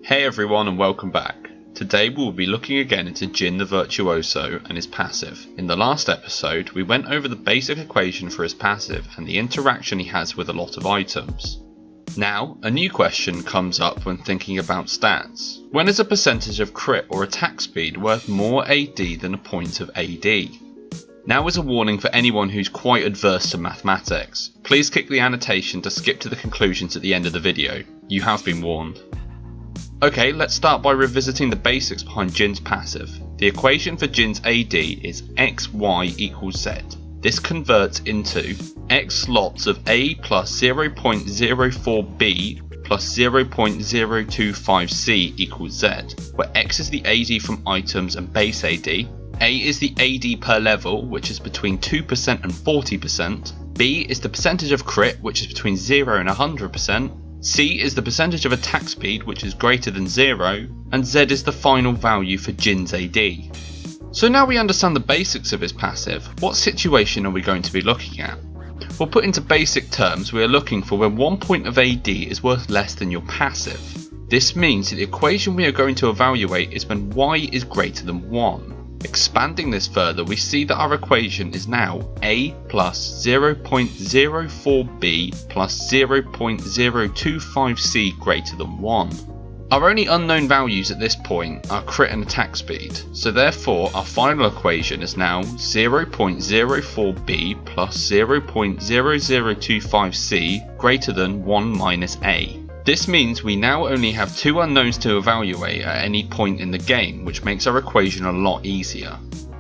Hey everyone and welcome back. Today we will be looking again into Jhin the Virtuoso and his passive. In the last episode we went over the basic equation for his passive and the interaction he has with a lot of items. Now a new question comes up when thinking about stats. When is a percentage of crit or attack speed worth more AD than a point of AD? Now is a warning for anyone who's quite adverse to mathematics. Please click the annotation to skip to the conclusions at the end of the video. You have been warned. Okay, let's start by revisiting the basics behind Jhin's passive. The equation for Jhin's AD is xy equals z. This converts into x slots of A plus 0.04b plus 0.025c equals z, where x is the AD from items and base AD, A is the AD per level, which is between 2% and 40%, B is the percentage of crit, which is between 0 and 100%, C is the percentage of attack speed, which is greater than 0, and Z is the final value for Jhin's AD. So now we understand the basics of his passive, what situation are we going to be looking at? Well, put into basic terms, we are looking for when 1 point of AD is worth less than your passive. This means that the equation we are going to evaluate is when y is greater than 1. Expanding this further, we see that our equation is now A plus 0.04b plus 0.025c greater than 1. Our only unknown values at this point are crit and attack speed, so therefore our final equation is now 0.04b plus 0.0025c greater than 1 minus A. This means we now only have two unknowns to evaluate at any point in the game, which makes our equation a lot easier.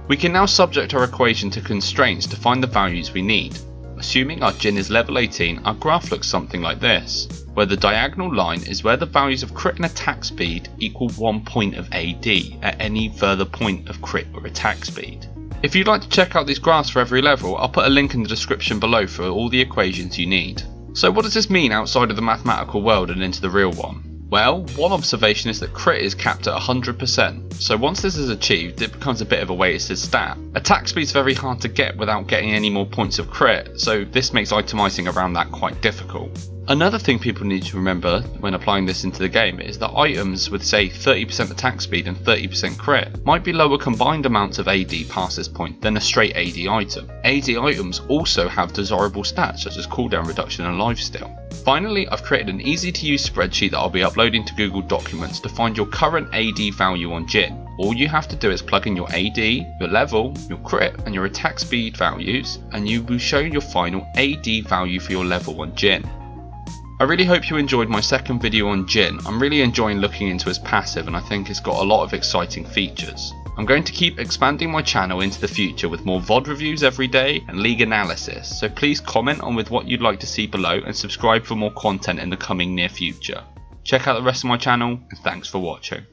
We can now subject our equation to constraints to find the values we need. Assuming our Jhin is level 18, our graph looks something like this, where the diagonal line is where the values of crit and attack speed equal 1 point of AD at any further point of crit or attack speed. If you'd like to check out these graphs for every level, I'll put a link in the description below for all the equations you need. So what does this mean outside of the mathematical world and into the real one? Well, one observation is that crit is capped at 100%, so once this is achieved it becomes a bit of a weighted stat. Attack speed is very hard to get without getting any more points of crit, so this makes itemizing around that quite difficult. Another thing people need to remember when applying this into the game is that items with say 30% attack speed and 30% crit might be lower combined amounts of AD past this point than a straight AD item. AD items also have desirable stats such as cooldown reduction and lifesteal. Finally, I've created an easy to use spreadsheet that I'll be uploading to Google Documents to find your current AD value on Jhin. All you have to do is plug in your AD, your level, your crit and your attack speed values and you will show your final AD value for your level on Jhin. I really hope you enjoyed my second video on Jhin. I'm really enjoying looking into his passive and I think it's got a lot of exciting features. I'm going to keep expanding my channel into the future with more VOD reviews every day and league analysis, so please comment on with what you'd like to see below and subscribe for more content in the coming near future. Check out the rest of my channel and thanks for watching.